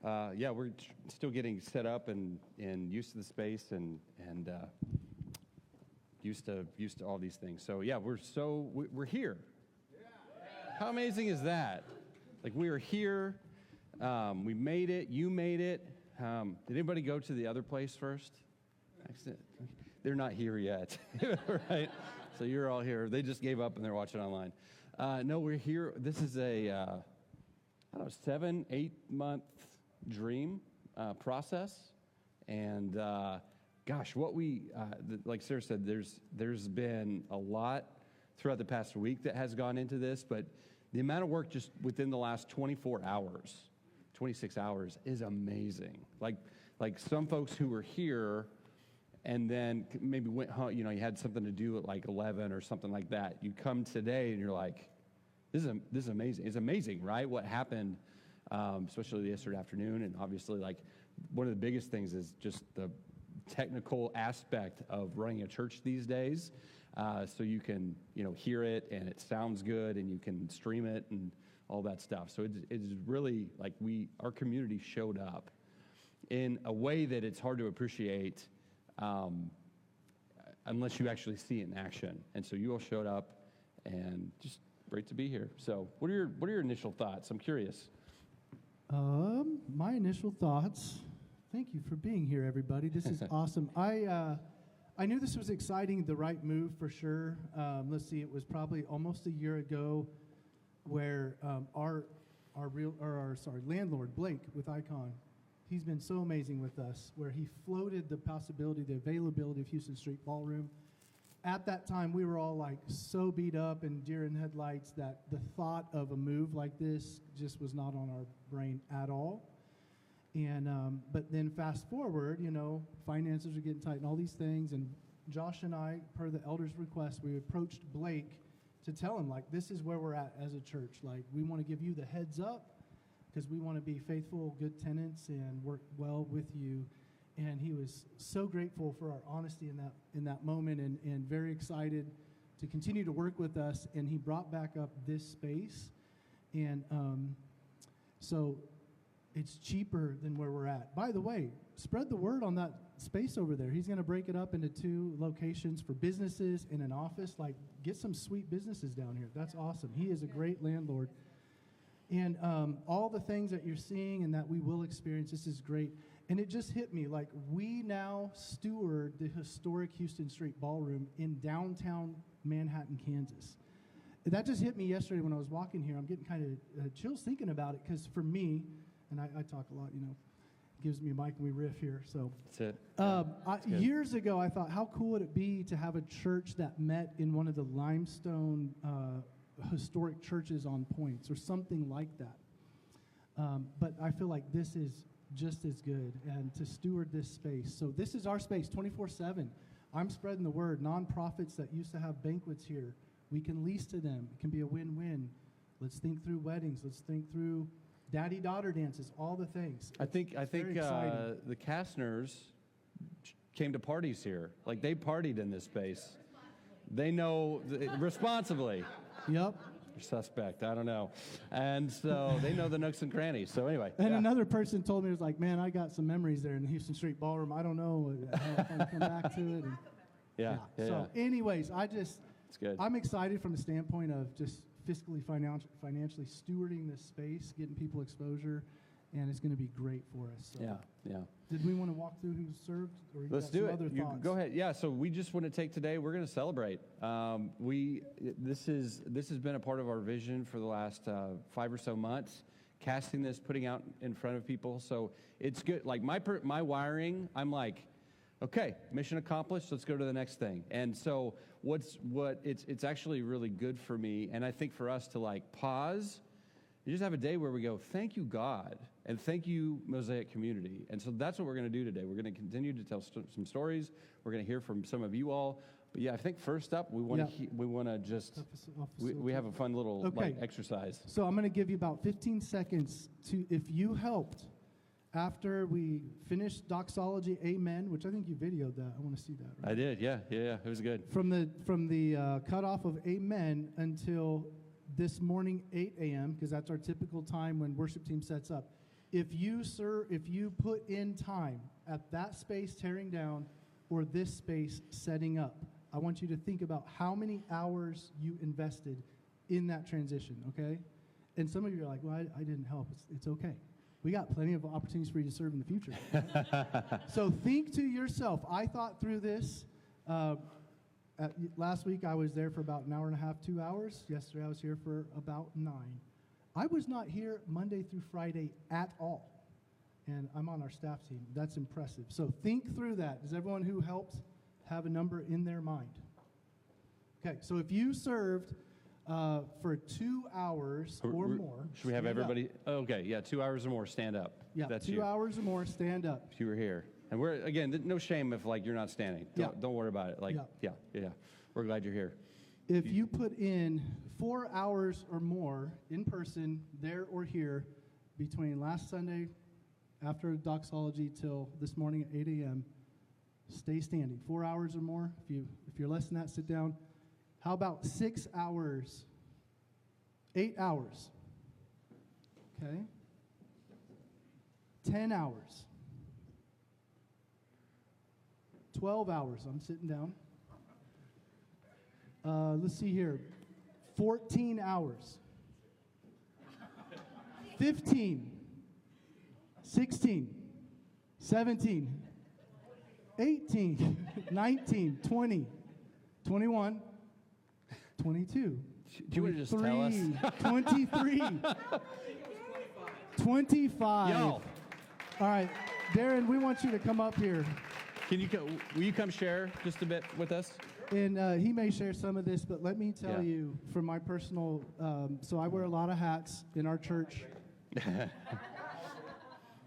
Yeah, we're still getting set up and used to the space and used to all these things. So yeah, we're here. How amazing is that? Like, we are here. We made it. You made it. Did anybody go to the other place first? They're not here yet, right? So you're all here. They just gave up and they're watching online. No, we're here. This is a 7-8 month dream process, and gosh, what we like Sarah said, there's been a lot throughout the past week that has gone into this, but the amount of work just within the last 24 hours, 26 hours is amazing. Like some folks who were here and then maybe went home, you had something to do at like 11 or something like that. You come today and you're like, this is amazing. It's amazing, right? What happened, especially yesterday afternoon, and obviously, like, one of the biggest things is just the technical aspect of running a church these days. So you can, hear it and it sounds good and you can stream it and all that stuff. So it's really like our community showed up in a way that it's hard to appreciate unless you actually see it in action. And so you all showed up, and just great to be here. So what are your initial thoughts? I'm curious. My initial thoughts. Thank you for being here, everybody. This is awesome. I knew this was exciting, the right move for sure. Let's see, it was probably almost a year ago where our landlord, Blake, with Icon, he's been so amazing with us, where he floated the possibility, the availability of Houston Street Ballroom. At that time, we were all like so beat up and deer in headlights that the thought of a move like this just was not on our brain at all. And but then fast forward, finances are getting tight and all these things. And Josh and I, per the elders' request, we approached Blake to tell him, like, this is where we're at as a church. Like, we want to give you the heads up because we want to be faithful, good tenants and work well with you. And he was so grateful for our honesty in that moment, and very excited to continue to work with us. And he brought back up this space. And so it's cheaper than where we're at. By the way, spread the word on that space over there. He's going to break it up into 2 locations for businesses and an office. Like, get some sweet businesses down here. That's awesome. He is a great landlord. And all the things that you're seeing and that we will experience, this is great. And it just hit me, like, we now steward the historic Houston Street Ballroom in downtown Manhattan, Kansas. That just hit me yesterday when I was walking here. I'm getting kind of chills thinking about it, because for me, and I talk a lot, gives me a mic and we riff here. So that's it. Years ago, I thought, how cool would it be to have a church that met in one of the limestone historic churches on points or something like that. But I feel like this is just as good, and to steward this space. So this is our space 24/7. I'm spreading the word. Nonprofits that used to have banquets here, we can lease to them. It can be a win-win. Let's think through weddings. Let's think through daddy-daughter dances, all the things. I think the Kastners came to parties here. Like, they partied in this space. They know responsibly. Yep. Suspect, I don't know. And so they know the nooks and crannies. So anyway. And another person told me, was like, man, I got some memories there in the Houston Street Ballroom. I don't know how I come back to it. And So anyways, it's good. I'm excited from the standpoint of just fiscally, financially stewarding this space, getting people exposure, and it's going to be great for us. So. Yeah. Did we want to walk through who served? Or Let's do it. Other thoughts? Go ahead. Yeah. So we just want to take today. We're going to celebrate. This has been a part of our vision for the last 5 or so months. Casting this, putting out in front of people. So it's good. Like my wiring, I'm like, okay, mission accomplished. Let's go to the next thing. And so it's actually really good for me, and I think for us to like pause. You just have a day where we go, thank you, God, and thank you, Mosaic community. And so that's what we're going to do today. We're going to continue to tell some stories. We're going to hear from some of you all. But yeah, I think first up, we want to just we have a fun little exercise. So I'm going to give you about 15 seconds to, if you helped after we finished doxology, amen, which I think you videoed that. I want to see that. Right? I did. Yeah. It was good. From the cutoff of amen until this morning, 8 a.m., because that's our typical time when worship team sets up. if you put in time at that space tearing down or this space setting up, I want you to think about how many hours you invested in that transition, okay? And some of you are like, well, I didn't help. It's okay. We got plenty of opportunities for you to serve in the future. Right? So think to yourself. I thought through this. Last week I was there for about an hour and a half, 2 hours. Yesterday I was here for about 9. I was not here Monday through Friday at all. And I'm on our staff team. That's impressive. So think through that. Does everyone who helped have a number in their mind? Okay, so if you served for 2 hours or more. Should we have everybody? Okay, yeah, 2 hours or more, stand up. Yeah, that's 2 hours or more, stand up. If you were here. And we're, again, no shame if, like, you're not standing. Don't worry about it. Like, yeah. We're glad you're here. If you put in 4 hours or more in person, there or here, between last Sunday after doxology till this morning at 8 a.m., stay standing. 4 hours or more. If you're less than that, sit down. How about 6 hours? 8 hours. Okay. 10 hours. 12 hours. I'm sitting down. Let's see here. 14 hours. 15. 16. 17. 18. 19. 20. 21. 22. Do you want to just tell us? 23. 25. Yo. All right. Darren, we want you to come up here. Will you come share just a bit with us? And he may share some of this, but let me tell you from my personal, so I wear a lot of hats in our church.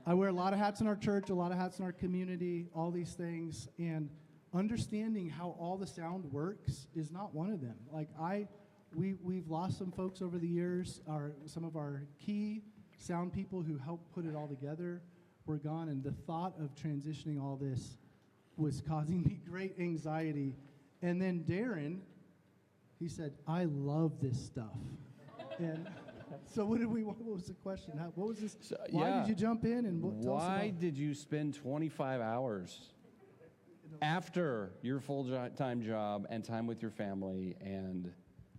I wear a lot of hats in our church, a lot of hats in our community, all these things. And understanding how all the sound works is not one of them. Like we've lost some folks over the years. Some of our key sound people who helped put it all together were gone. And the thought of transitioning all this was causing me great anxiety. And then Darren, he said, I love this stuff. And so what was the question? What was this? Why did you jump in? And why did you spend 25 hours after your full-time job and time with your family? And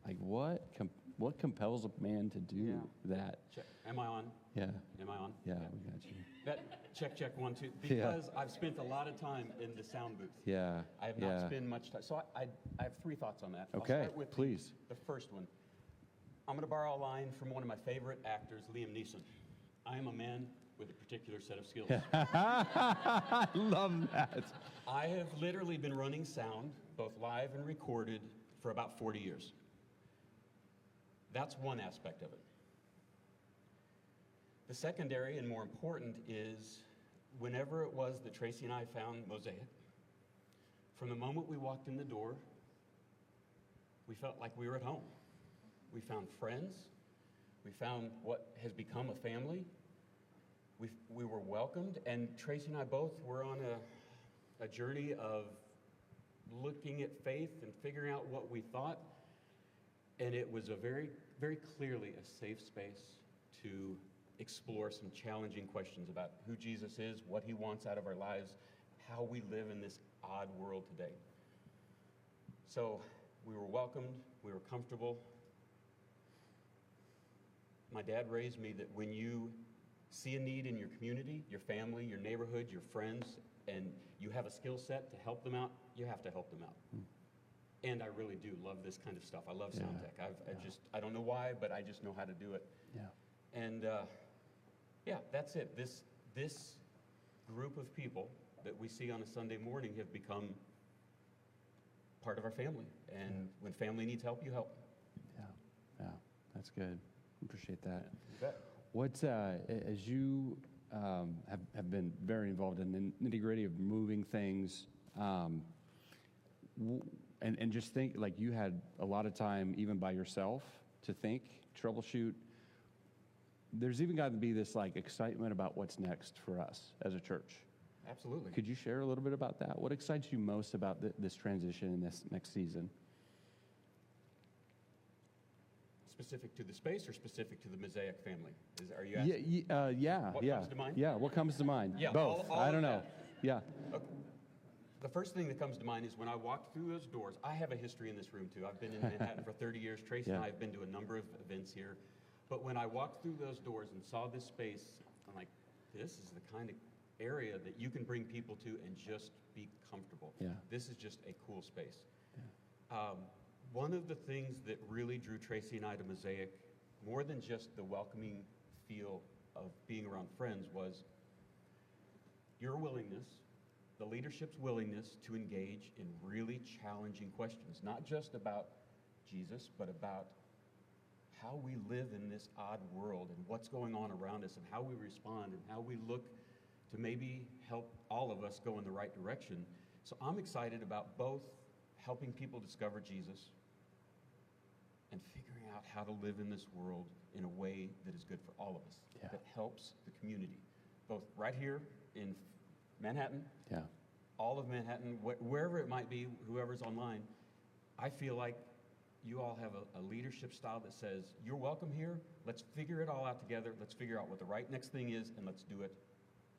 like, what compels a man to do that? Check. Am I on? Yeah. Am I on? Yeah, we got you. Check, 1, 2. Because I've spent a lot of time in the sound booth. Yeah. I have not spent much time. So I have 3 thoughts on that. Okay, I'll start with please. The first one. I'm going to borrow a line from one of my favorite actors, Liam Neeson. I am a man with a particular set of skills. I love that. I have literally been running sound, both live and recorded, for about 40 years. That's one aspect of it. The secondary and more important is whenever it was that Tracy and I found Mosaic, from the moment we walked in the door, we felt like we were at home. We found friends. We found what has become a family. We were welcomed, and Tracy and I both were on a journey of looking at faith and figuring out what we thought, and it was a very, very clearly a safe space to explore some challenging questions about who Jesus is, what he wants out of our lives, how we live in this odd world today. So we were welcomed, we were comfortable. My dad raised me that when you see a need in your community, your family, your neighborhood, your friends, and you have a skill set to help them out, you have to help them out. And I really do love this kind of stuff. I love sound tech. I don't know why, but I just know how to do it. Yeah. And that's it. This group of people that we see on a Sunday morning have become part of our family. And when family needs help, you help. Yeah, that's good. Appreciate that. You bet. What, as you have been very involved in the nitty-gritty of moving things, and just think, like, you had a lot of time even by yourself to think, troubleshoot. There's even got to be this, like, excitement about what's next for us as a church. Absolutely. Could you share a little bit about that? What excites you most about this transition in this next season? specific to the space or specific to the Mosaic family? Are you asking? What comes to mind? Yeah, what comes to mind? Yeah, Both. all I of don't know. that. Yeah. Okay. The first thing that comes to mind is when I walked through those doors. I have a history in this room too. I've been in Manhattan for 30 years. Tracy and I have been to a number of events here. But when I walked through those doors and saw this space, I'm like, this is the kind of area that you can bring people to and just be comfortable. Yeah. This is just a cool space. Yeah. One of the things that really drew Tracy and I to Mosaic, more than just the welcoming feel of being around friends, was your willingness, the leadership's willingness to engage in really challenging questions, not just about Jesus, but about how we live in this odd world and what's going on around us and how we respond and how we look to maybe help all of us go in the right direction. So I'm excited about both helping people discover Jesus and figuring out how to live in this world in a way that is good for all of us, that helps the community, both right here in Manhattan, all of Manhattan, wherever it might be, whoever's online. I feel like you all have a leadership style that says, you're welcome here, let's figure it all out together, let's figure out what the right next thing is, and let's do it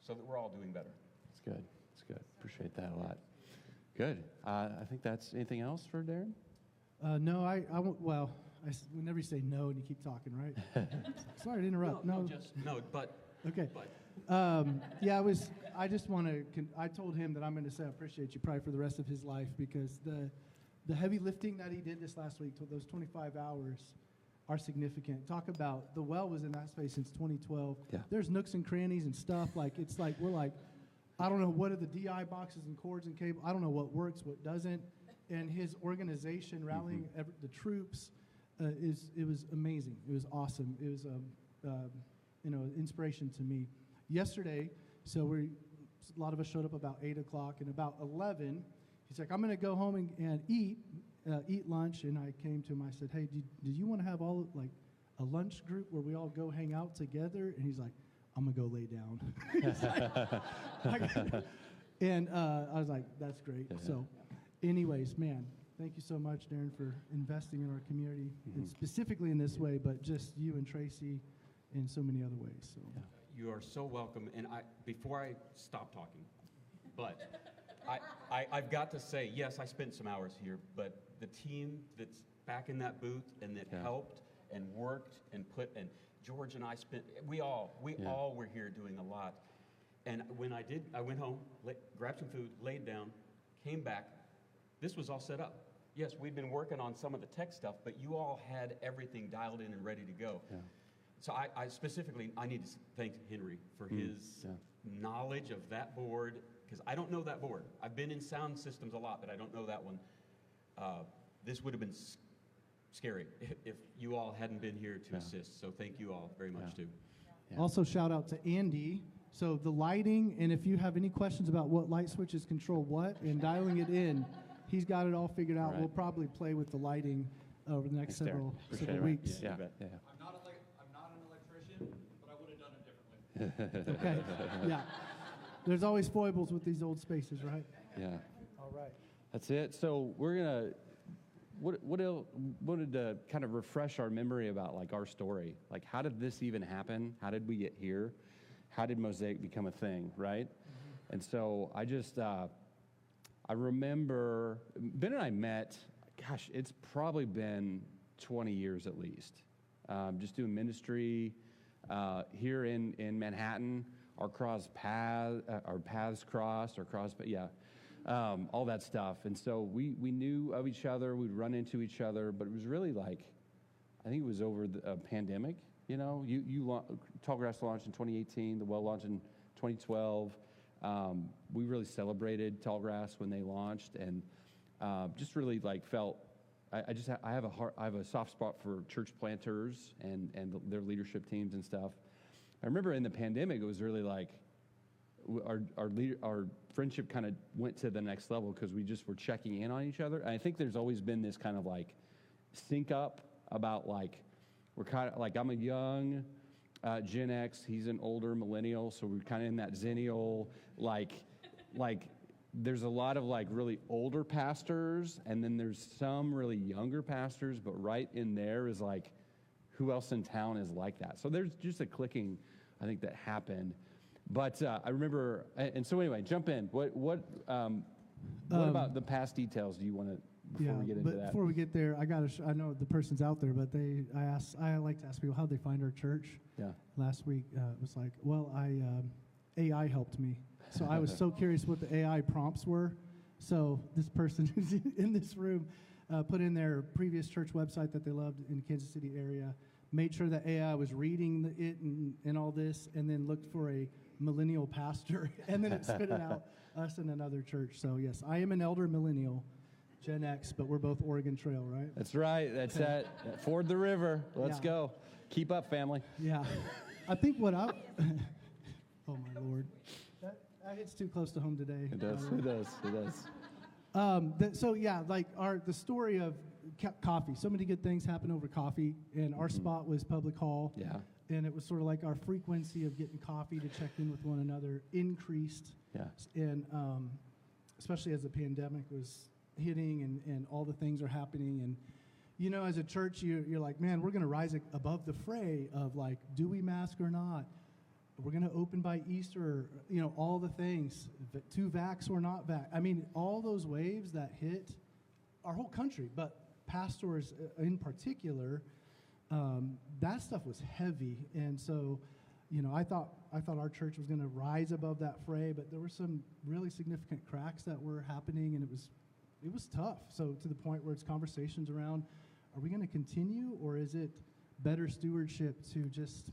so that we're all doing better. That's good. That's good. Appreciate that a lot. Good. I think that's anything else for Darren? No, well, whenever you say no and you keep talking, right? Sorry to interrupt. Okay. Yeah, I just want to, I told him that I'm going to say I appreciate you probably for the rest of his life, because the heavy lifting that he did this last week, those 25 hours, are significant. Talk about, the well was in that space since 2012. Yeah. There's nooks and crannies and stuff. It's like, we're like, I don't know what are the DI boxes and cords and cable. I don't know what works, what doesn't. And his organization rallying the troops, it was amazing. It was awesome. It was inspiration to me. Yesterday, a lot of us showed up about 8 o'clock, and about 11, he's like, I'm going to go home and eat lunch. And I came to him, I said, hey, do you want to have a lunch group where we all go hang out together? And he's like, I'm going to go lay down. And I was like, that's great. So anyways, man, thank you so much, Darren, for investing in our community, and specifically in this way, but just you and Tracy in so many other ways. So. Yeah. You are so welcome. And before I stop talking, but I've got to say, yes, I spent some hours here, but the team that's back in that booth and that helped and worked and George and I we all were here doing a lot. And when I went home, grabbed some food, laid down, came back. This was all set up. Yes, we'd been working on some of the tech stuff, but you all had everything dialed in and ready to go. Yeah. So I specifically need to thank Henry for his knowledge of that board, because I don't know that board. I've been in sound systems a lot, but I don't know that one. This would have been scary if you all hadn't been here to assist. So thank you all very much too. Yeah. Also shout out to Andy. So the lighting, and if you have any questions about what light switches control what and dialing it in, he's got it all figured out. Right. We'll probably play with the lighting over the next several weeks. Yeah. I'm not an electrician, but I would have done it differently. Okay. Yeah. There's always foibles with these old spaces, right? Yeah. All right. That's it. So we're gonna. Wanted to kind of refresh our memory about our story. How did this even happen? How did we get here? How did Mosaic become a thing, right? Mm-hmm. And so I remember Ben and I met, it's probably been 20 years at least. Just doing ministry here in Manhattan. Our paths crossed, all that stuff. And so we knew of each other, we'd run into each other, but it was really I think it was over the pandemic, Tallgrass launched in 2018, the well launched in 2012. We really celebrated Tallgrass when they launched, and just really felt, I have a soft spot for church planters and their leadership teams and stuff. I remember in the pandemic, it was really our friendship kind of went to the next level because we just were checking in on each other. And I think there's always been this kind of sync up about we're kind of I'm a young Gen X, he's an older millennial, so we're kind of in that Zennial there's a lot of really older pastors, and then there's some really younger pastors, but right in there is who else in town is like that? So there's just a clicking, I think, that happened. But I remember, and so anyway, jump in. What about the past details do you want to, before we get into that? Before we get there, I know the person's out there, but I like to ask people how they find our church. Yeah. Last week, it was like, well, AI helped me. So I was so curious what the AI prompts were. So this person who's in this room put in their previous church website that they loved in the Kansas City area, made sure that AI was reading it and all this, and then looked for a millennial pastor, and then it spit it out, us in another church. So yes, I am an elder millennial, Gen X, but we're both Oregon Trail, right? That's right. That's that. Ford the river. Let's go. Keep up, family. Yeah. I think oh my Lord. That hits too close to home today. It does. It does. It does. So yeah, like the story of coffee. So many good things happen over coffee, and our spot was Public Hall. Yeah. And it was sort of like our frequency of getting coffee to check in with one another increased. Yeah. And especially as the pandemic was hitting and all the things are happening. And, you know, as a church, you're like, man, we're going to rise above the fray of like, do we mask or not? We're going to open by Easter, you know, all the things, to vax or not vax. I mean, all those waves that hit our whole country, but pastors in particular, that stuff was heavy. And so, you know, I thought our church was going to rise above that fray, but there were some really significant cracks that were happening, and it was tough. So to the point where it's conversations around, are we going to continue, or is it better stewardship to just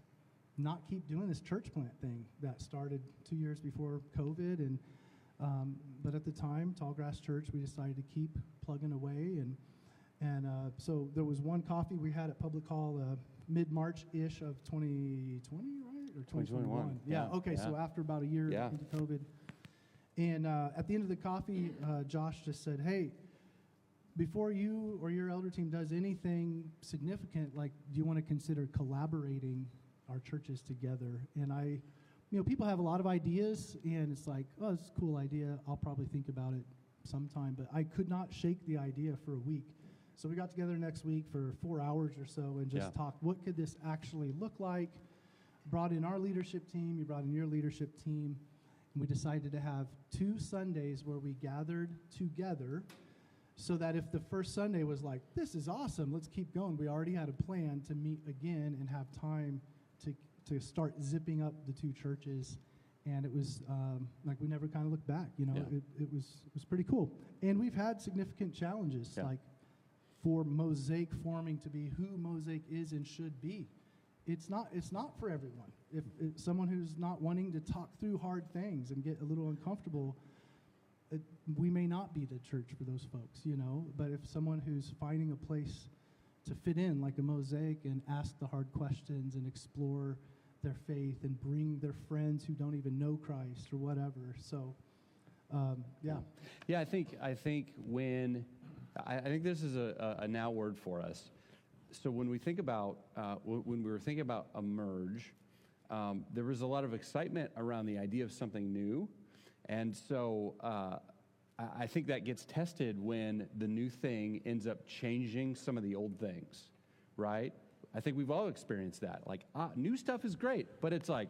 not keep doing this church plant thing that started 2 years before COVID? And but at the time, Tallgrass Church, we decided to keep plugging away, and so there was one coffee we had at Public Hall mid-March-ish of 2020, right? Or 2021. Yeah, okay, yeah. So after about a year into COVID. And at the end of the coffee, Josh just said, hey, before you or your elder team does anything significant, like, do you want to consider collaborating our churches together? And you know, people have a lot of ideas, and it's like, oh, it's a cool idea. I'll probably think about it sometime. But I could not shake the idea for a week. So we got together next week for 4 hours or so and just talked, what could this actually look like? Brought in our leadership team, you brought in your leadership team, and we decided to have 2 Sundays where we gathered together so that if the first Sunday was like, this is awesome, let's keep going, we already had a plan to meet again and have time to start zipping up the 2 churches. And it was like we never kind of looked back, you know. It was pretty cool. And we've had significant challenges, like for Mosaic forming to be who Mosaic is and should be. It's not for everyone. If someone who's not wanting to talk through hard things and get a little uncomfortable, we may not be the church for those folks, you know. But if someone who's finding a place to fit in, like a Mosaic, and ask the hard questions and explore their faith and bring their friends who don't even know Christ or whatever. So, Yeah, I think when I think this is a now word for us. So when we think about when we were thinking about Emerge, there was a lot of excitement around the idea of something new, and so I think that gets tested when the new thing ends up changing some of the old things, right? I think we've all experienced that. Like, new stuff is great, but it's like,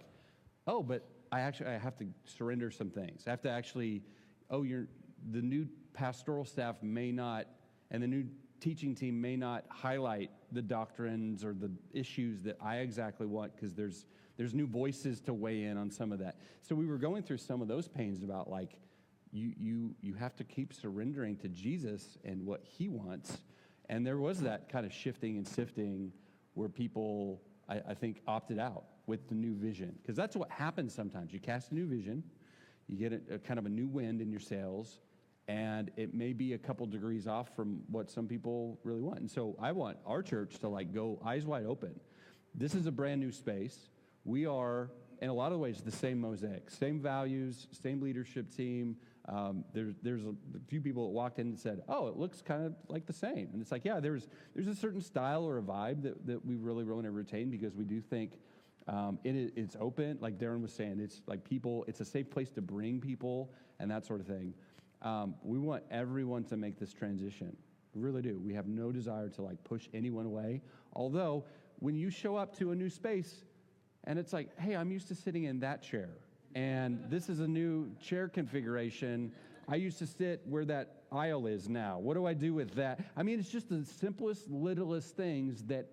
oh, but I have to surrender some things. I have to actually, the new pastoral staff may not, and the new teaching team may not highlight the doctrines or the issues that I exactly want, because there's new voices to weigh in on some of that. So we were going through some of those pains about, like, you have to keep surrendering to Jesus and what he wants. And there was that kind of shifting and sifting where people, I think, opted out with the new vision. Because that's what happens sometimes. You cast a new vision, you get a kind of a new wind in your sails, and it may be a couple degrees off from what some people really want. And so I want our church to, like, go eyes wide open. This is a brand new space. We are, in a lot of ways, the same Mosaic, same values, same leadership team. There's a few people that walked in and said, oh, it looks kind of like the same. And it's like, yeah, there's a certain style or a vibe that we really want to retain, because we do think it's open. Like Darren was saying, it's like it's a safe place to bring people and that sort of thing. We want everyone to make this transition. We really do. We have no desire to, like, push anyone away. Although when you show up to a new space and it's like, hey, I'm used to sitting in that chair, and this is a new chair configuration. I used to sit where that aisle is now. What do I do with that? I mean, it's just the simplest, littlest things that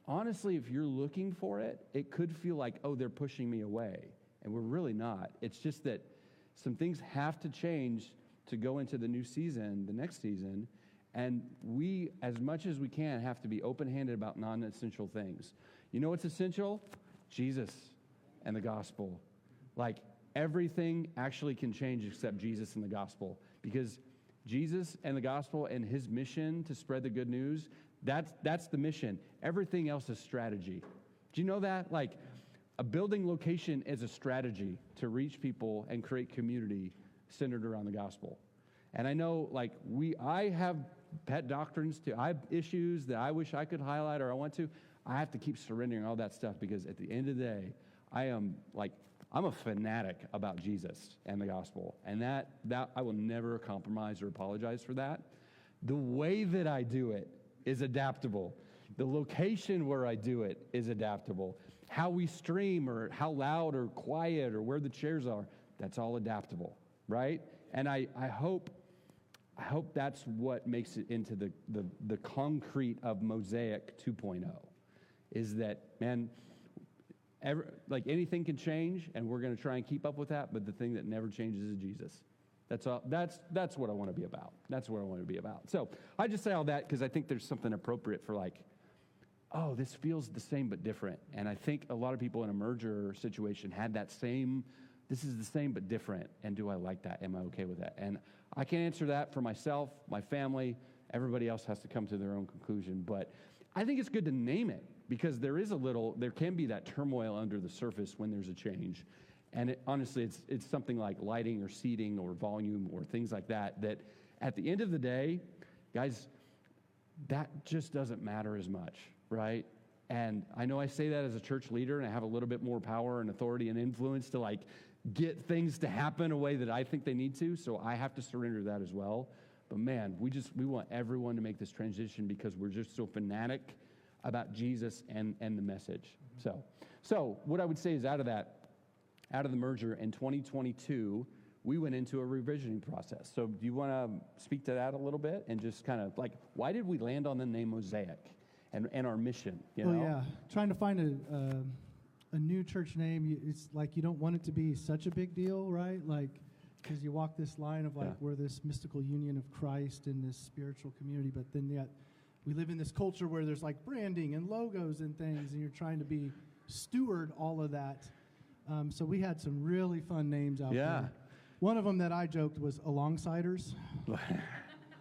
honestly, if you're looking for it, it could feel like, oh, they're pushing me away. And we're really not. It's just that some things have to change to go into the new season, the next season. And we, as much as we can, have to be open-handed about non-essential things. You know what's essential? Jesus and the gospel. Like, everything actually can change except Jesus and the gospel. Because Jesus and the gospel and his mission to spread the good news, that's the mission. Everything else is strategy. Do you know that? Like, a building location is a strategy to reach people and create community centered around the gospel. And I know, like, I have pet doctrines too. I have issues that I wish I could highlight or I want to. I have to keep surrendering all that stuff because at the end of the day, I'm a fanatic about Jesus and the gospel. And that I will never compromise or apologize for that. The way that I do it is adaptable. The location where I do it is adaptable. How we stream or how loud or quiet or where the chairs are, that's all adaptable, right? And I hope that's what makes it into the concrete of Mosaic 2.0, is that, man, anything can change, and we're going to try and keep up with that, but the thing that never changes is Jesus. That's all. That's what I want to be about. That's what I want to be about. So I just say all that because I think there's something appropriate for, like, oh, this feels the same but different. And I think a lot of people in a merger situation had that same, this is the same but different. And do I like that? Am I okay with that? And I can answer that for myself, my family. Everybody else has to come to their own conclusion. But I think it's good to name it because there can be that turmoil under the surface when there's a change. And honestly, it's something like lighting or seating or volume or things like that at the end of the day, guys, that just doesn't matter as much, right? And I know I say that as a church leader, and I have a little bit more power and authority and influence to, like, get things to happen a way that I think they need to, so I have to surrender that as well. But man, we want everyone to make this transition because we're just so fanatic about Jesus and the message. So what I would say is out of the merger in 2022, we went into a revisioning process. So do you want to speak to that a little bit and just kind of, like, why did we land on the name Mosaic and our mission? You know? Yeah, trying to find a new church name, it's like you don't want it to be such a big deal, right? Like, because you walk this line of, like, we're this mystical union of Christ in this spiritual community, but then yet we live in this culture where there's, like, branding and logos and things, and you're trying to steward all of that. So we had some really fun names out there. One of them that I joked was Alongsiders. Do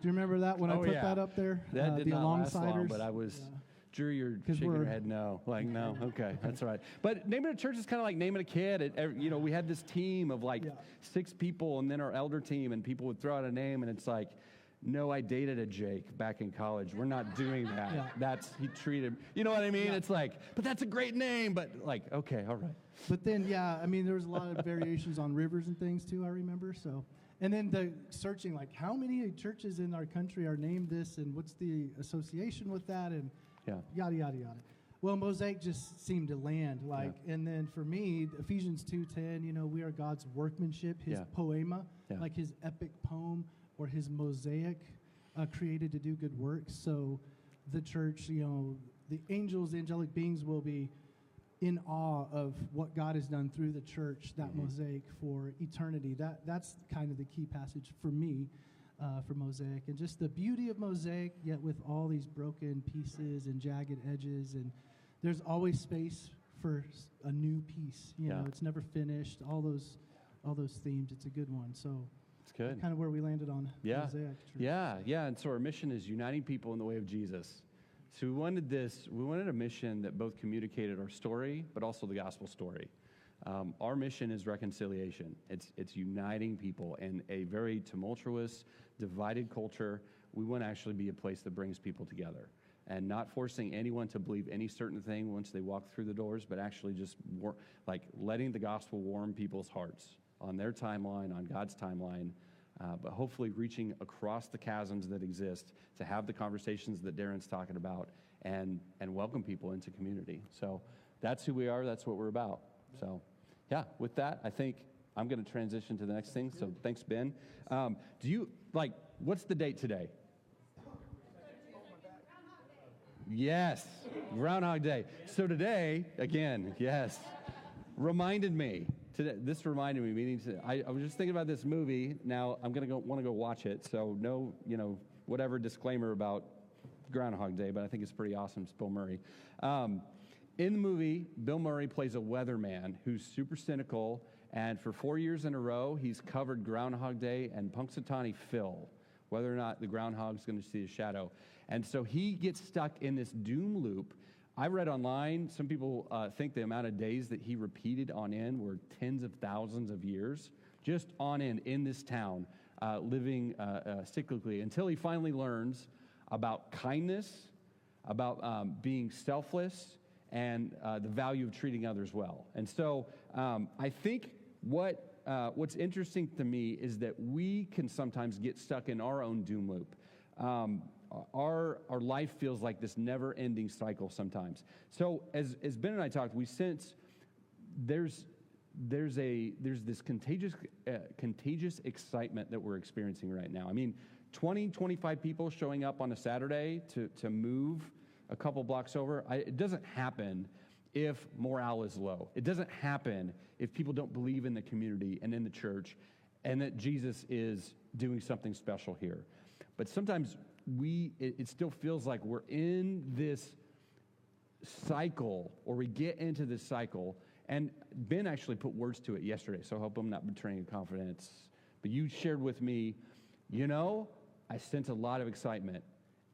you remember that when I put that up there? That did the not last long, but I was... Yeah. Drew, you're shaking your head no. Like, no, okay, that's all right. But naming a church is kind of like naming a kid. We had this team of, like, 6 people, and then our elder team, and people would throw out a name, and it's like, no, I dated a Jake back in college. We're not doing that. He treated, you know what I mean? Yeah. It's like, but that's a great name, but, like, okay, all right. But then, there was a lot of variations on rivers and things too, I remember, so. And then the searching, like, how many churches in our country are named this, and what's the association with that, and yada, yada, yada. Well, Mosaic just seemed to land, and then for me, Ephesians 2:10, we are God's workmanship, his poema, like his epic poem, or his mosaic, created to do good works. So the church, the angels, the angelic beings will be in awe of what God has done through the church, that mosaic for eternity. That's kind of the key passage for me. For Mosaic, and just the beauty of Mosaic, yet with all these broken pieces and jagged edges, and there's always space for a new piece. It's never finished. All those themes. It's a good one. So it's good. Kind of where we landed on Mosaic. Church. Yeah. And so our mission is uniting people in the way of Jesus. So we wanted a mission that both communicated our story, but also the gospel story. Our mission is reconciliation. It's uniting people in a very tumultuous, divided culture. We want to actually be a place that brings people together and not forcing anyone to believe any certain thing once they walk through the doors, but actually just letting the gospel warm people's hearts on their timeline, on God's timeline, but hopefully reaching across the chasms that exist to have the conversations that Darren's talking about and welcome people into community. So that's who we are. That's what we're about. So, yeah, with that, I think I'm going to transition to the next thing. So thanks, Ben. What's the date today? Yes, Groundhog Day. So today, again, yes, reminded me. This reminded me. I was just thinking about this movie. Now I'm going to want to go watch it. So no, whatever disclaimer about Groundhog Day, but I think it's pretty awesome. It's Bill Murray. In the movie, Bill Murray plays a weatherman who's super cynical, and for 4 years in a row, he's covered Groundhog Day and Punxsutawney Phil, whether or not the groundhog's going to see a shadow. And so he gets stuck in this doom loop. I read online, some people think the amount of days that he repeated on end were tens of thousands of years, just on end in this town, living cyclically, until he finally learns about kindness, about being selfless, and the value of treating others well. And so I think what's interesting to me is that we can sometimes get stuck in our own doom loop. Our life feels like this never-ending cycle sometimes. So as Ben and I talked, we sense there's this contagious excitement that we're experiencing right now. I mean, 20, 25 people showing up on a Saturday to move a couple blocks over. It doesn't happen if morale is low. It doesn't happen if people don't believe in the community and in the church and that Jesus is doing something special here. But sometimes it still feels like we're in this cycle, or we get into this cycle. And Ben actually put words to it yesterday, so I hope I'm not betraying your confidence. But you shared with me, I sense a lot of excitement,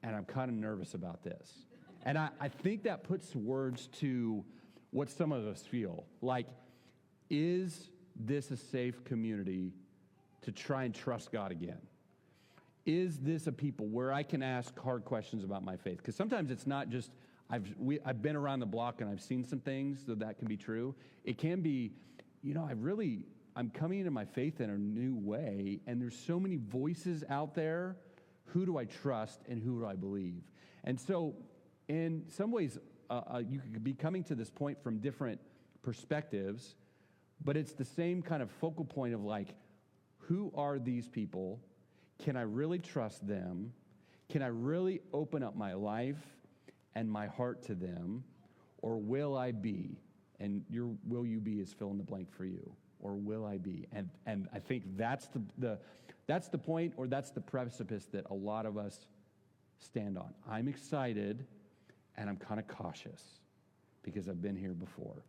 and I'm kind of nervous about this. And I think that puts words to what some of us feel. Like, is this a safe community to try and trust God again? Is this a people where I can ask hard questions about my faith? Because sometimes it's not just, I've been around the block and I've seen some things, so that can be true. It can be, I'm coming into my faith in a new way, and there's so many voices out there. Who do I trust and who do I believe? And so in some ways, you could be coming to this point from different perspectives, but it's the same kind of focal point of like, who are these people? Can I really trust them? Can I really open up my life and my heart to them? Or will I be? And your will you be is fill in the blank for you. Or will I be? And I think that's the point, or that's the precipice that a lot of us stand on. I'm excited, and I'm kind of cautious because I've been here before.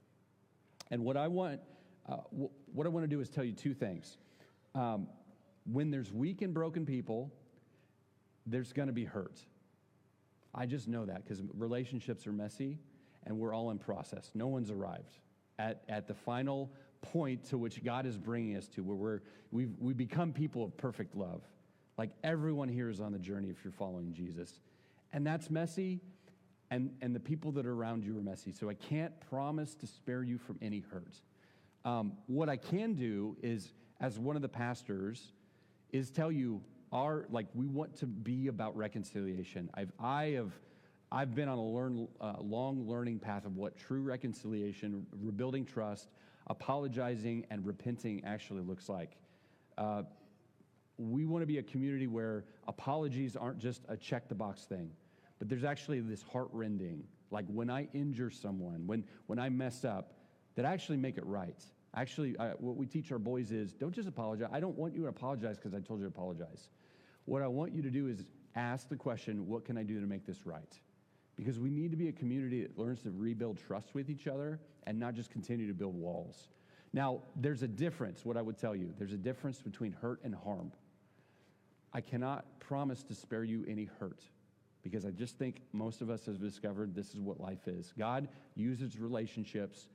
And what I want to do is tell you two things. When there's weak and broken people, there's going to be hurt. I just know that because relationships are messy, and we're all in process. No one's arrived at the final point to which God is bringing us to, where we become people of perfect love. Like everyone here is on the journey if you're following Jesus. And that's messy, and the people that are around you are messy. So I can't promise to spare you from any hurt. What I can do is, as one of the pastors, is tell you we want to be about reconciliation. I've been on a long learning path of what true reconciliation, rebuilding trust, apologizing, and repenting actually looks like. We want to be a community where apologies aren't just a check-the-box thing, but there's actually this heart-rending, like when I injure someone, when I mess up, that actually make it right. Actually, what we teach our boys is, don't just apologize. I don't want you to apologize because I told you to apologize. What I want you to do is ask the question, what can I do to make this right? Because we need to be a community that learns to rebuild trust with each other and not just continue to build walls. Now, there's a difference, what I would tell you. There's a difference between hurt and harm. I cannot promise to spare you any hurt because I just think most of us have discovered this is what life is. God uses relationships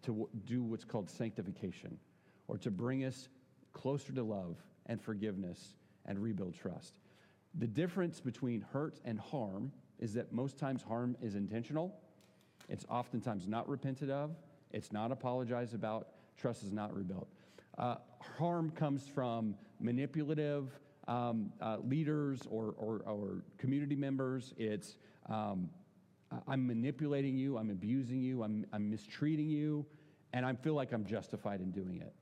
to do what's called sanctification, or to bring us closer to love and forgiveness and rebuild trust. The difference between hurt and harm is that most times harm is intentional. It's oftentimes not repented of. It's not apologized about. Trust is not rebuilt. Harm comes from manipulative leaders or community members. It's I'm manipulating you, I'm abusing you, I'm mistreating you, and I feel like I'm justified in doing it.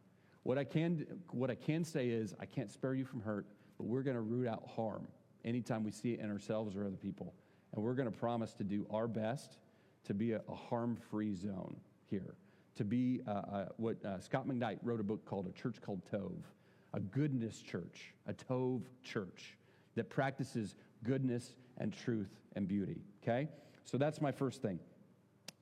What I can say is, I can't spare you from hurt, but we're going to root out harm anytime we see it in ourselves or other people. And we're going to promise to do our best to be a harm-free zone here, to be what Scott McKnight wrote a book called A Church Called Tov, a goodness church, a Tov church that practices goodness and truth and beauty, okay? So that's my first thing.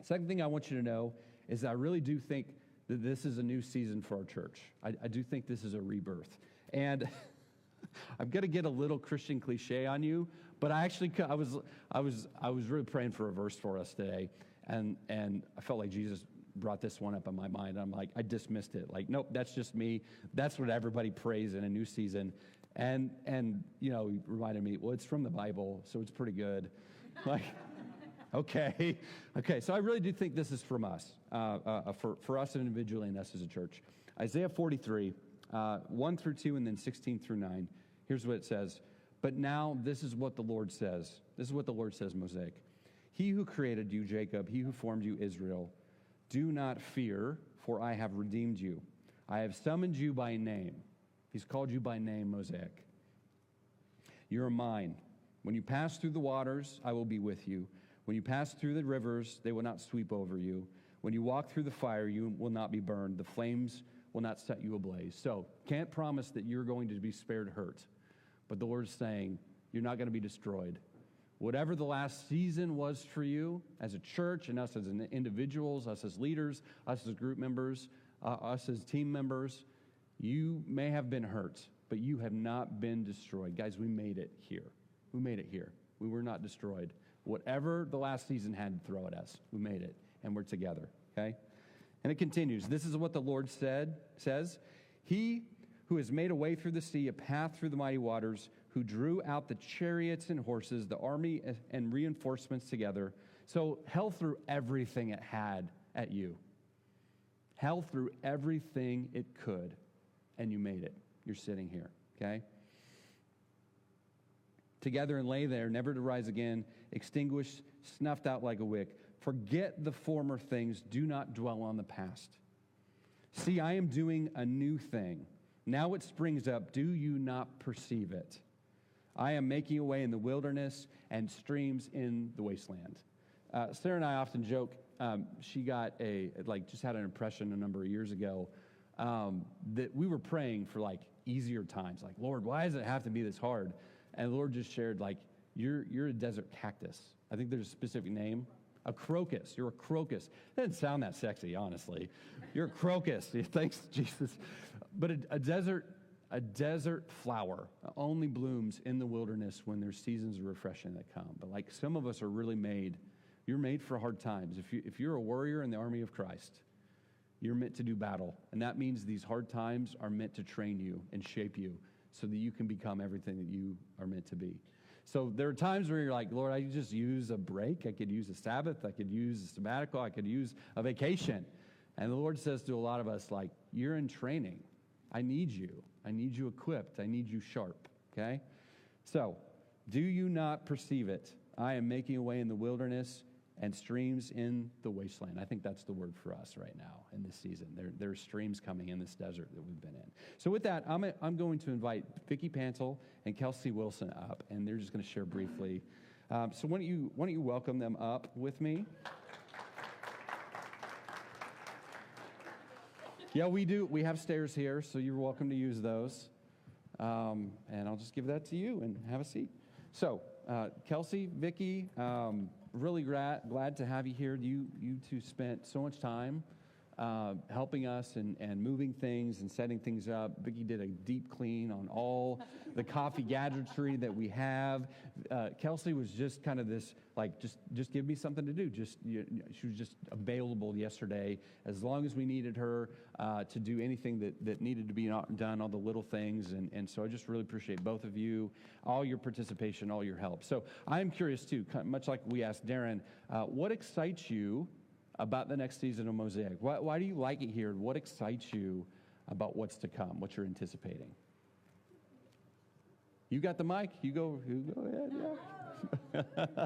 Second thing I want you to know is I really do think that this is a new season for our church. I do think this is a rebirth. And I'm going to get a little Christian cliche on you, but I was really praying for a verse for us today, and I felt like Jesus brought this one up in my mind. I'm like, I dismissed it. Like, nope, that's just me. That's what everybody prays in a new season. And he reminded me, well, it's from the Bible, so it's pretty good. Like, okay. So I really do think this is from us, for us individually and us as a church. Isaiah 43, 1 through 2, and then 16 through 9. Here's what it says. But now this is what the Lord says. This is what the Lord says, Mosaic. He who created you, Jacob, he who formed you, Israel, do not fear, for I have redeemed you. I have summoned you by name. He's called you by name, Mosaic. You are mine. When you pass through the waters, I will be with you. When you pass through the rivers, they will not sweep over you. When you walk through the fire, you will not be burned. The flames will not set you ablaze. So, can't promise that you're going to be spared hurt. But the Lord's saying, you're not going to be destroyed. Whatever the last season was for you as a church and us as individuals, us as leaders, us as group members, us as team members, you may have been hurt, but you have not been destroyed. Guys, we made it here. We made it here. We were not destroyed. Whatever the last season had to throw at us, we made it, and we're together, okay? And it continues. This is what the Lord says, He who has made a way through the sea, a path through the mighty waters, who drew out the chariots and horses, the army and reinforcements together. So hell threw everything it had at you. Hell threw everything it could, and you made it. You're sitting here, okay? Together and lay there, never to rise again, extinguished, snuffed out like a wick. Forget the former things. Do not dwell on the past. See, I am doing a new thing. Now it springs up. Do you not perceive it? I am making a way in the wilderness and streams in the wasteland. Sarah and I often joke. She got just had an impression a number of years ago that we were praying for easier times. Like, Lord, why does it have to be this hard? And the Lord just shared, you're a desert cactus. I think there's a specific name. A crocus. You're a crocus. That doesn't sound that sexy, honestly. You're a crocus. Thanks, Jesus. But a desert flower only blooms in the wilderness when there's seasons of refreshing that come. But some of us are really made, you're made for hard times. If you're a warrior in the army of Christ, you're meant to do battle. And that means these hard times are meant to train you and shape you so that you can become everything that you are meant to be. So there are times where you're like, Lord, I could just use a break. I could use a Sabbath. I could use a sabbatical. I could use a vacation. And the Lord says to a lot of us, you're in training. I need you. I need you equipped. I need you sharp, okay? So, do you not perceive it? I am making a way in the wilderness and streams in the wasteland. I think that's the word for us right now in this season. There are streams coming in this desert that we've been in. So with that, I'm going to invite Vicki Pantel and Kelsey Wilson up, and they're just going to share briefly. So why don't you welcome them up with me? Yeah, we do. We have stairs here, so you're welcome to use those. And I'll just give that to you and have a seat. So, Kelsey, Vicki, really glad to have you here. You two spent so much time helping us and moving things and setting things up. Vicki did a deep clean on all the coffee gadgetry that we have. Kelsey was just kind of this, just give me something to do. She was just available yesterday as long as we needed her to do anything that needed to be done, all the little things. And so I just really appreciate both of you, all your participation, all your help. So I'm curious too, much like we asked Darren, what excites you about the next season of Mosaic? Why do you like it here? What excites you about what's to come, what you're anticipating? You got the mic? You go ahead, yeah.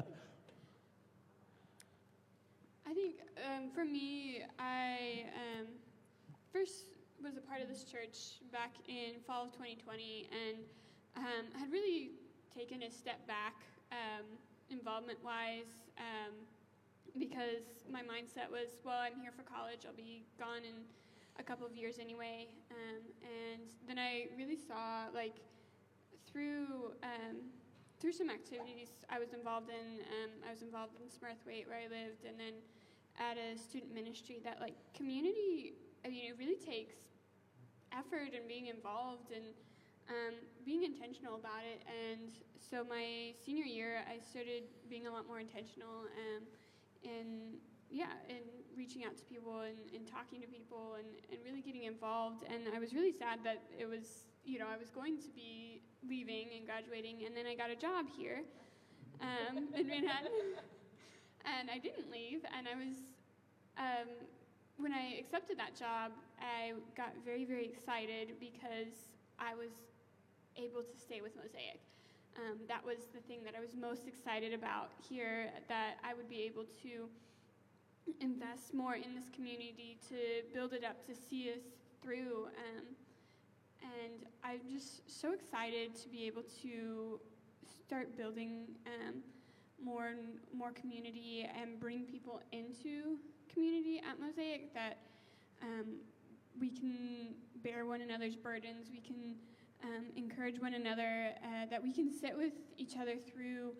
for me, I first was a part of this church back in fall of 2020 and had really taken a step back involvement-wise because my mindset was, well, I'm here for college. I'll be gone in a couple of years anyway. And then I really saw, like, through some activities I was involved in. I was involved in Smurthwaite where I lived, and then at a student ministry that, like, community, I mean, it really takes effort and being involved and being intentional about it. And so my senior year, I started being a lot more intentional in reaching out to people and talking to people and really getting involved. And I was really sad that it was, I was going to be leaving and graduating, and then I got a job here in Manhattan, and I didn't leave. And I was, when I accepted that job, I got very, very excited because I was able to stay with Mosaic. That was the thing that I was most excited about here, that I would be able to invest more in this community, to build it up, to see us through. And I'm just so excited to be able to start building more and more community and bring people into community at Mosaic, that we can bear one another's burdens, we can encourage one another, that we can sit with each other through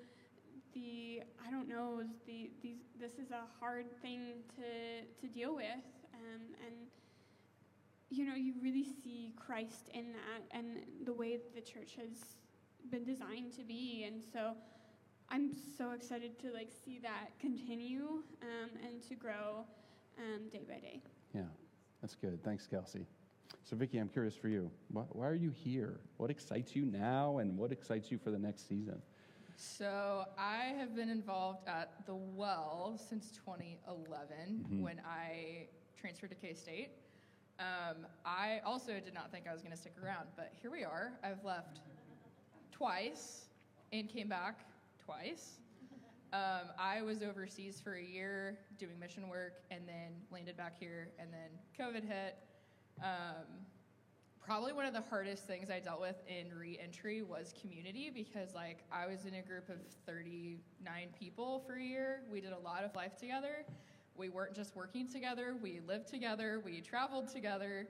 this is a hard thing to deal with, and you really see Christ in that and the way that the church has been designed to be. And so I'm so excited to see that continue and to grow day by day. Yeah, that's good. Thanks, Kelsey. So, Vicki, I'm curious for you. Why are you here? What excites you now, and what excites you for the next season? So I have been involved at the Well since 2011 when I transferred to K-State. I also did not think I was going to stick around, but here we are. I've left twice and came back twice. I was overseas for a year doing mission work and then landed back here, and then COVID hit. Probably one of the hardest things I dealt with in re-entry was community, because I was in a group of 39 people for a year. We did a lot of life together. We weren't just working together. We lived together. We traveled together.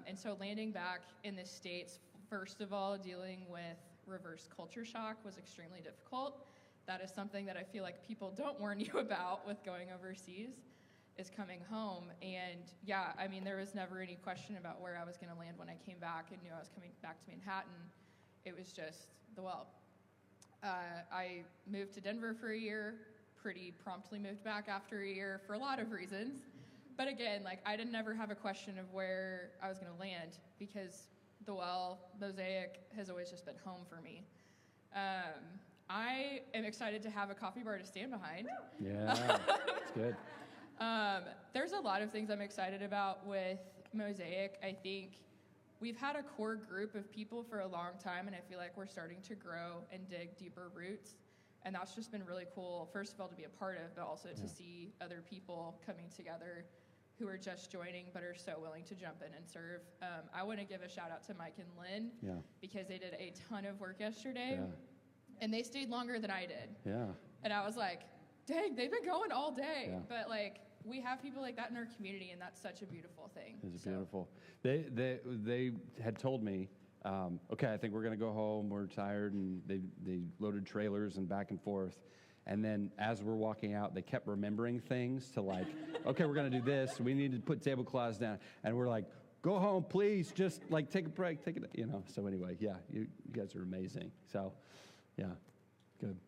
And so landing back in the States, first of all, dealing with reverse culture shock was extremely difficult. That is something that I feel like people don't warn you about with going overseas, is coming home. And yeah, I mean, there was never any question about where I was going to land when I came back and knew I was coming back to Manhattan. It was just the Well. I moved to Denver for a year, pretty promptly moved back after a year for a lot of reasons. But again, I didn't ever have a question of where I was going to land, because the Well, Mosaic, has always just been home for me. I am excited to have a coffee bar to stand behind. Yeah, that's good. There's a lot of things I'm excited about with Mosaic. I think we've had a core group of people for a long time, and I feel like we're starting to grow and dig deeper roots. And that's just been really cool, first of all, to be a part of, but also to see other people coming together who are just joining but are so willing to jump in and serve. I want to give a shout out to Mike and Lynn, because they did a ton of work yesterday, and they stayed longer than I did. Yeah. And I was like, dang, they've been going all day. Yeah. But we have people like that in our community, and that's such a beautiful thing. It's beautiful. They had told me, okay, I think we're going to go home. We're tired, and they loaded trailers and back and forth. And then as we're walking out, they kept remembering things to okay, we're going to do this. We need to put tablecloths down. And we're like, go home, please. Just take a break, So anyway, yeah, you guys are amazing. So, yeah, good.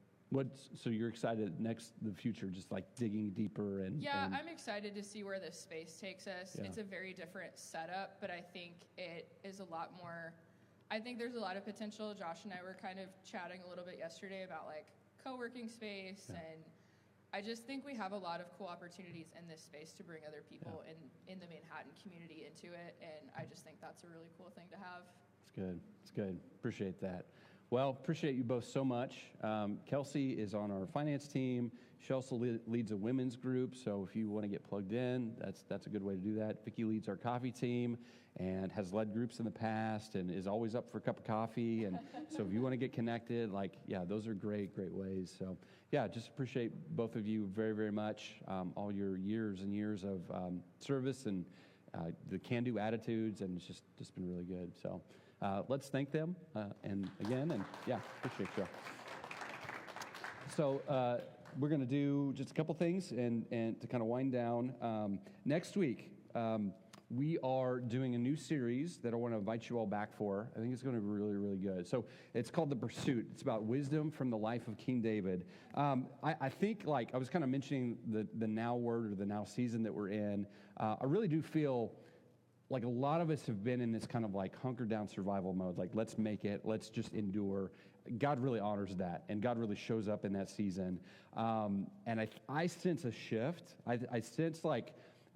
So you're excited the future, just digging deeper and... Yeah, I'm excited to see where this space takes us. Yeah. It's a very different setup, but I think it is a lot more... I think there's a lot of potential. Josh and I were kind of chatting a little bit yesterday about co-working space, and I just think we have a lot of cool opportunities in this space to bring other people in the Manhattan community into it, and I just think that's a really cool thing to have. It's good. Appreciate that. Well, appreciate you both so much. Kelsey is on our finance team. She also leads a women's group, so if you want to get plugged in, that's a good way to do that. Vicki leads our coffee team and has led groups in the past and is always up for a cup of coffee. And so if you want to get connected, those are great ways. So, just appreciate both of you very, very much, all your years and years of service and the can-do attitudes, and it's just been really good. So let's thank them appreciate you. So we're going to do just a couple things and to kind of wind down. Next week, we are doing a new series that I want to invite you all back for. I think it's going to be really, really good. So it's called The Pursuit. It's about wisdom from the life of King David. I think, I was kind of mentioning the now word or the now season that we're in. I really do feel like a lot of us have been in this kind of hunker down survival mode. Let's make it. Let's just endure. God really honors that, and God really shows up in that season. And I sense a shift. I sense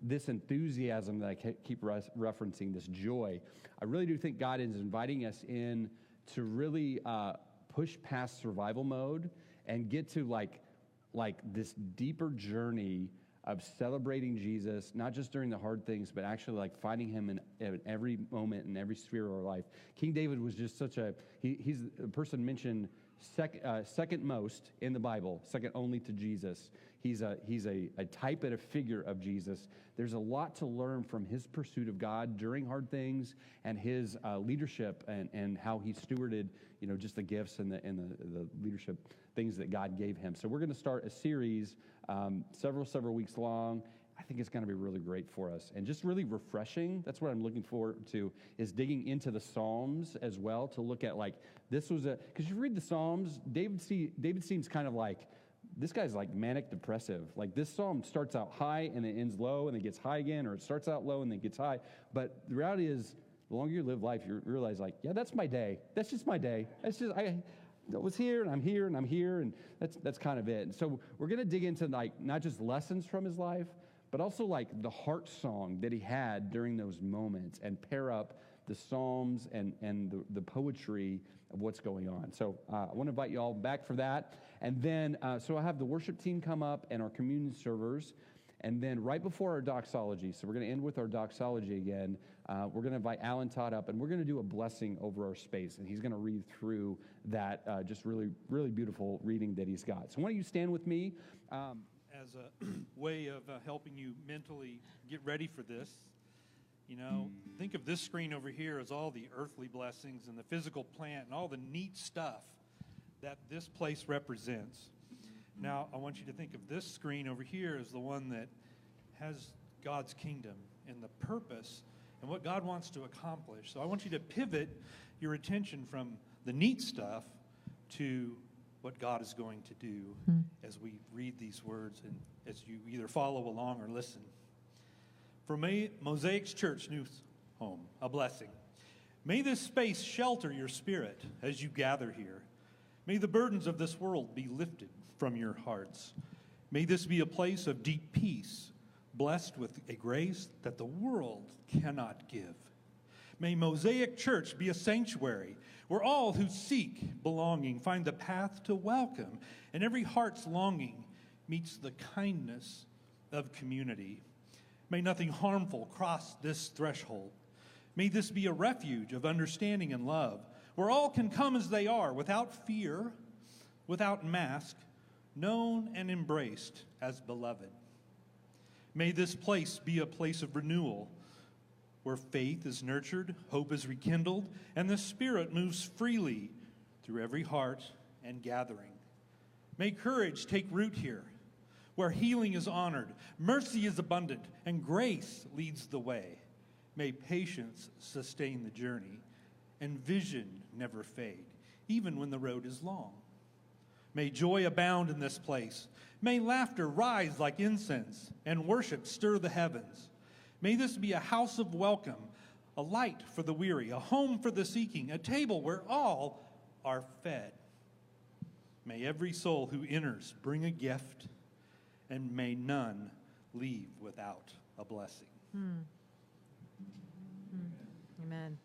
this enthusiasm that I keep referencing, this joy. I really do think God is inviting us in to really push past survival mode and get to this deeper journey of celebrating Jesus, not just during the hard things, but actually finding him in every moment, in every sphere of our life. King David was just he's a person mentioned second most in the Bible, second only to Jesus. He's a type and a figure of Jesus. There's a lot to learn from his pursuit of God during hard things and his leadership and how he stewarded, just the gifts and the leadership things that God gave him. So we're going to start a series, several weeks long. I think it's going to be really great for us and just really refreshing. That's what I'm looking forward to, is digging into the Psalms as well to look at this was because you read the Psalms, David seems kind of this guy's manic depressive. This psalm starts out high and it ends low and it gets high again, or it starts out low and then gets high. But the reality is, the longer you live life, you realize that's my day. That's just my day. That's just I was here and I'm here and I'm here, and that's kind of it. And so we're gonna dig into not just lessons from his life, but also the heart song that he had during those moments, and pair up the Psalms and the poetry of what's going on. So I want to invite you all back for that. And then, so I have the worship team come up and our communion servers. And then right before our doxology, so we're going to end with our doxology again, we're going to invite Alan Todd up, and we're going to do a blessing over our space. And he's going to read through that just really, really beautiful reading that he's got. So why don't you stand with me? As a way of helping you mentally get ready for this. Think of this screen over here as all the earthly blessings and the physical plant and all the neat stuff that this place represents. Now, I want you to think of this screen over here as the one that has God's kingdom and the purpose and what God wants to accomplish. So I want you to pivot your attention from the neat stuff to what God is going to do as we read these words and as you either follow along or listen. For Mosaic Church New Home, a blessing. May this space shelter your spirit as you gather here. May the burdens of this world be lifted from your hearts. May this be a place of deep peace, blessed with a grace that the world cannot give. May Mosaic Church be a sanctuary where all who seek belonging find the path to welcome, and every heart's longing meets the kindness of community. May nothing harmful cross this threshold. May this be a refuge of understanding and love, where all can come as they are, without fear, without mask, known and embraced as beloved. May this place be a place of renewal, where faith is nurtured, hope is rekindled, and the Spirit moves freely through every heart and gathering. May courage take root here, where healing is honored, mercy is abundant, and grace leads the way. May patience sustain the journey, and vision never fade, even when the road is long. May joy abound in this place. May laughter rise like incense, and worship stir the heavens. May this be a house of welcome, a light for the weary, a home for the seeking, a table where all are fed. May every soul who enters bring a gift, and may none leave without a blessing. Amen.